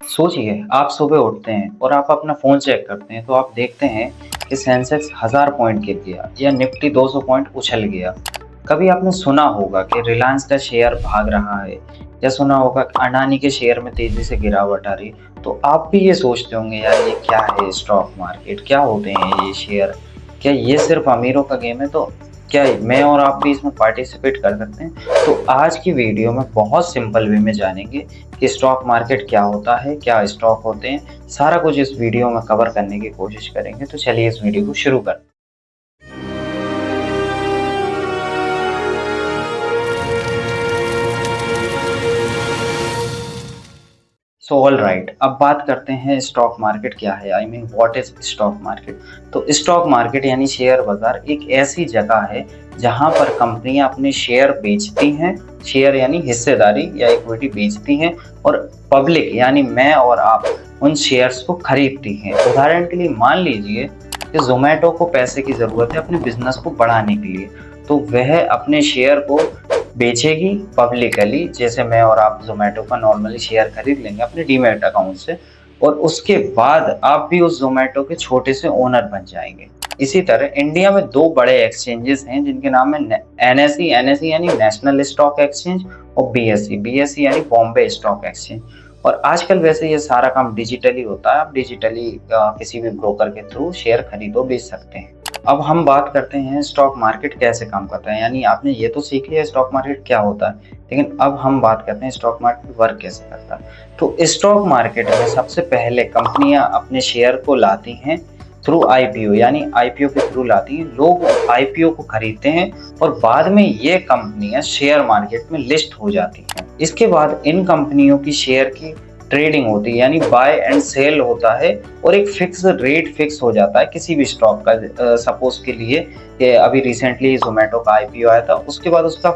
सोचिए, आप सुबह उठते हैं और आप अपना फ़ोन चेक करते हैं तो आप देखते हैं कि सेंसेक्स 1000 पॉइंट गिर गया या निफ्टी 200 पॉइंट उछल गया। कभी आपने सुना होगा कि रिलायंस का शेयर भाग रहा है या सुना होगा कि अडानी के शेयर में तेज़ी से गिरावट आ रही है। तो आप भी ये सोचते होंगे, यार ये क्या है स्टॉक मार्केट, क्या होते हैं ये शेयर? क्या ये सिर्फ़ अमीरों का गेम है? तो क्या मैं और आप भी इसमें पार्टिसिपेट कर सकते हैं? तो आज की वीडियो में बहुत सिंपल वे में जानेंगे कि स्टॉक मार्केट क्या होता है, क्या स्टॉक होते हैं, सारा कुछ इस वीडियो में कवर करने की कोशिश करेंगे। तो चलिए इस वीडियो को शुरू करते हैं। सो ऑल राइट, अब बात करते हैं स्टॉक मार्केट क्या है, I mean what is stock market. तो स्टॉक मार्केट यानी शेयर बाजार एक ऐसी जगह है जहां पर कंपनियां अपने शेयर बेचती हैं, शेयर यानी हिस्सेदारी या इक्विटी बेचती हैं, और पब्लिक यानी मैं और आप उन शेयर्स को खरीदती हैं। उदाहरण के लिए मान लीजिए कि जोमेटो को पैसे की जरूरत है अपने बिजनेस को बढ़ाने के लिए, तो वह अपने शेयर को बेचेगी पब्लिकली। जैसे मैं और आप ज़ोमैटो का नॉर्मली शेयर खरीद लेंगे अपने डीमैट अकाउंट से, और उसके बाद आप भी उस ज़ोमैटो के छोटे से ओनर बन जाएंगे। इसी तरह इंडिया में दो बड़े एक्सचेंजेस हैं जिनके नाम है एनएसई, एनएसई यानी नेशनल स्टॉक एक्सचेंज, और बीएसई, बीएसई यानी बॉम्बे स्टॉक एक्सचेंज। और आजकल वैसे ये सारा काम डिजिटली होता है, आप डिजिटली किसी भी ब्रोकर के थ्रू शेयर खरीदो बेच सकते हैं। अब हम बात करते हैं स्टॉक मार्केट कैसे काम करता है, यानी आपने ये तो सीख लिया स्टॉक मार्केट क्या होता है, लेकिन अब हम बात करते हैं स्टॉक मार्केट वर्क कैसे करता है। तो स्टॉक मार्केट में सबसे पहले कंपनियां अपने शेयर को लाती हैं थ्रू आईपीओ, यानी आईपीओ के थ्रू लाती हैं। लोग आईपीओ को खरीदते हैं और बाद में ये कंपनियां शेयर मार्केट में लिस्ट हो जाती हैं। इसके बाद इन कंपनियों की शेयर की ट्रेडिंग होती है, यानी बाय एंड सेल होता है, और एक फिक्स रेट फिक्स हो जाता है किसी भी स्टॉक का। सपोज के लिए कि अभी रिसेंटली जोमेटो का आईपीओ आया था, उसके बाद उसका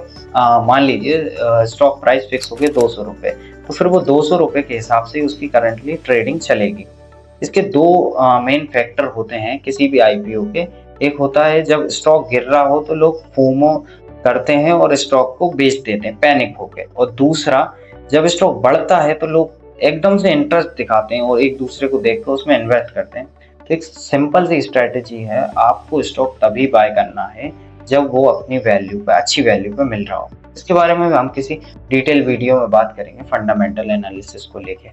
मान लीजिए स्टॉक प्राइस फिक्स हो गया 200 रुपये, तो फिर वो 200 रुपये के हिसाब से उसकी करंटली ट्रेडिंग चलेगी। इसके दो मेन फैक्टर होते हैं किसी भी आईपीओ के। एक होता है जब स्टॉक गिर रहा हो तो लोग फोमो करते हैं और स्टॉक को बेच देते हैं पैनिक होके, और दूसरा जब स्टॉक बढ़ता है तो लोग एकदम से इंटरेस्ट दिखाते हैं और एक दूसरे को देखकर उसमें इन्वेस्ट करते हैं। तो एक सिंपल सी स्ट्रेटेजी है, आपको स्टॉक तभी बाय करना है जब वो अपनी वैल्यू पे, अच्छी वैल्यू पे मिल रहा हो। इसके बारे में हम किसी डिटेल वीडियो में बात करेंगे फंडामेंटल एनालिसिस को लेके।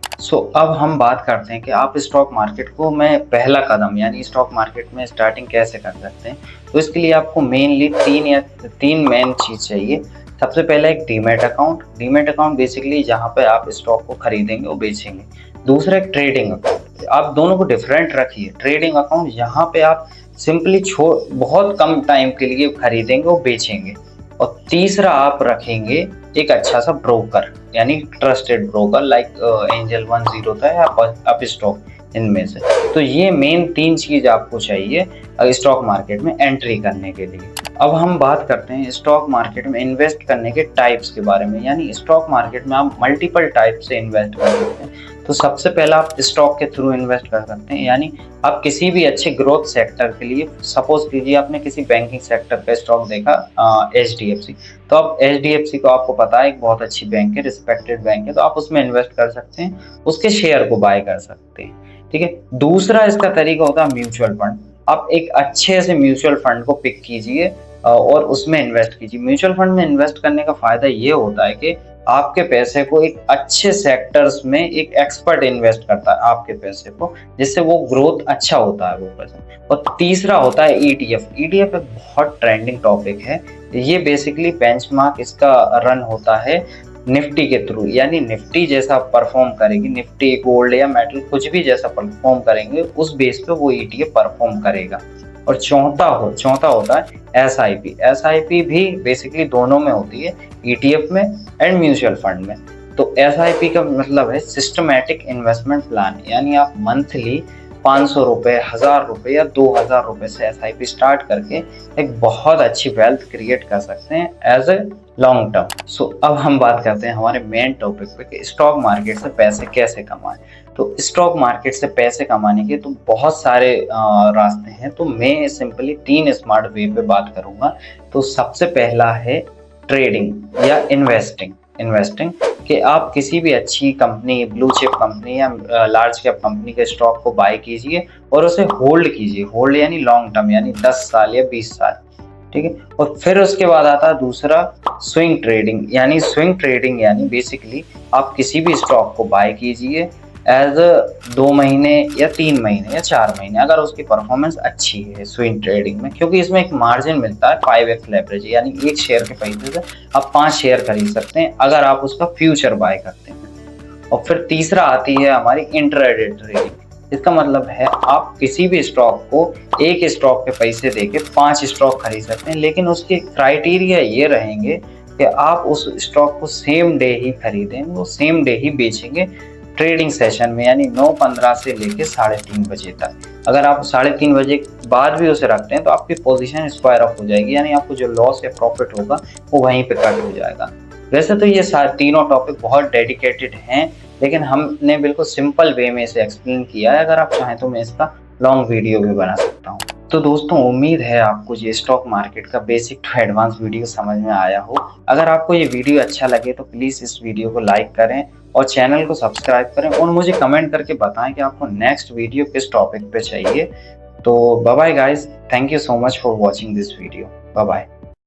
अब हम बात करते हैं कि आप स्टॉक मार्केट को में पहला कदम यानी स्टॉक मार्केट में स्टार्टिंग कैसे कर सकते हैं। तो इसके लिए आपको मेनली तीन मेन चीज चाहिए। सबसे पहला एक demat account. Demat account basically जहाँ पे आप स्टॉक को खरीदेंगे और बेचेंगे। दूसरा एक ट्रेडिंग अकाउंट। आप दोनों को डिफरेंट रखिए। ट्रेडिंग अकाउंट यहाँ पे आप सिंपली बहुत कम टाइम के लिए खरीदेंगे और बेचेंगे। और तीसरा आप रखेंगे एक अच्छा सा ब्रोकर, यानी ट्रस्टेड ब्रोकर लाइक एंजल 10 था या अप स्टॉक, इनमें से। तो ये मेन तीन चीज आपको चाहिए स्टॉक मार्केट में एंट्री करने के लिए। अब हम बात करते हैं स्टॉक मार्केट में इन्वेस्ट करने के टाइप्स के बारे में, यानी स्टॉक मार्केट में आप मल्टीपल टाइप से इन्वेस्ट कर सकते हैं। तो सबसे पहला आप स्टॉक के थ्रू इन्वेस्ट कर सकते हैं, यानी आप किसी भी अच्छे ग्रोथ सेक्टर के लिए, सपोज कीजिए आपने किसी बैंकिंग सेक्टर का स्टॉक देखा एचडीएफसी, तो आप एचडीएफसी को, आपको पता है एक बहुत अच्छी बैंक है, रिस्पेक्टेड बैंक है, तो आप उसमें इन्वेस्ट कर सकते हैं, उसके शेयर को बाय कर सकते हैं। ठीक है। दूसरा इसका तरीका होता है म्यूचुअल फंड। आप एक अच्छे से म्यूचुअल फंड को पिक कीजिए और उसमें इन्वेस्ट कीजिए। म्यूचुअल फंड में इन्वेस्ट करने का फायदा ये होता है कि आपके पैसे को एक अच्छे सेक्टर्स में एक एक्सपर्ट इन्वेस्ट करता है आपके पैसे को, जिससे वो ग्रोथ अच्छा होता है वो पैसे। और तीसरा होता है ईटीएफ। ईटीएफ एक बहुत ट्रेंडिंग टॉपिक है। ये बेसिकली बेंचमार्क इसका रन होता है निफ्टी के थ्रू, यानी निफ्टी जैसा परफॉर्म करेगी, निफ्टी गोल्ड या मेटल कुछ भी जैसा परफॉर्म करेंगे उस बेस पे वो ईटीएफ परफॉर्म करेगा। और चौथा होता है एसआईपी। एसआईपी भी बेसिकली दोनों में होती है, ईटीएफ में एंड म्यूचुअल फंड में। तो एसआईपी का मतलब है सिस्टमैटिक इन्वेस्टमेंट प्लान, यानी आप मंथली 500 रुपये, 1000 रुपये या 2000 रुपये से एसआईपी स्टार्ट करके एक बहुत अच्छी वेल्थ क्रिएट कर सकते हैं एज ए लॉन्ग टर्म। अब हम बात करते हैं हमारे मेन टॉपिक पे कि स्टॉक मार्केट से पैसे कैसे कमाएं। तो स्टॉक मार्केट से पैसे कमाने के तो बहुत सारे रास्ते हैं, तो मैं सिंपली 3 स्मार्ट वे पे बात करूंगा। तो सबसे पहला है ट्रेडिंग या इन्वेस्टिंग। इन्वेस्टिंग कि आप किसी भी अच्छी कंपनी, ब्लू चिप कंपनी या लार्ज कैप कंपनी के स्टॉक को बाय कीजिए और उसे होल्ड कीजिए। होल्ड यानी लॉन्ग टर्म, यानी 10 साल या 20 साल, ठीक है। और फिर उसके बाद आता है दूसरा स्विंग ट्रेडिंग। यानी स्विंग ट्रेडिंग यानी बेसिकली आप किसी भी स्टॉक को बाय कीजिए एज 2 महीने या 3 महीने या 4 महीने, अगर उसकी परफॉर्मेंस अच्छी है स्विंग ट्रेडिंग में, क्योंकि इसमें एक मार्जिन मिलता है 5x लेवरेज, यानी एक शेयर के पैसे से आप 5 शेयर खरीद सकते हैं अगर आप उसका फ्यूचर बाय करते हैं। और फिर तीसरा आती है हमारी इंट्राडे ट्रेडिंग। इसका मतलब है आप किसी भी स्टॉक को एक स्टॉक के पैसे देके 5 स्टॉक खरीद सकते हैं, लेकिन उसके क्राइटेरिया ये रहेंगे कि आप उस स्टॉक को सेम डे ही खरीदें, वो सेम डे ही बेचेंगे ट्रेडिंग सेशन में, यानी 9:15 से लेके 3:30 बजे तक। अगर आप 3:30 बजे बाद भी उसे रखते हैं तो आपकी पोजीशन स्क्वायर ऑफ हो जाएगी, यानी आपको जो लॉस या प्रॉफिट होगा वो वहीं पे कट हो जाएगा। वैसे तो ये तीनों टॉपिक बहुत डेडिकेटेड हैं, लेकिन हमने बिल्कुल सिंपल वे में इसे एक्सप्लेन किया है। अगर आप चाहें तो मैं इसका लॉन्ग वीडियो भी बना सकता हूँ। तो दोस्तों, उम्मीद है आपको ये स्टॉक मार्केट का बेसिक टू एडवांस वीडियो समझ में आया हो। अगर आपको ये वीडियो अच्छा लगे तो प्लीज़ इस वीडियो को लाइक करें और चैनल को सब्सक्राइब करें और मुझे कमेंट करके बताएं कि आपको नेक्स्ट वीडियो किस टॉपिक पे चाहिए। तो bye bye guys, thank you so much for watching this video. Bye bye.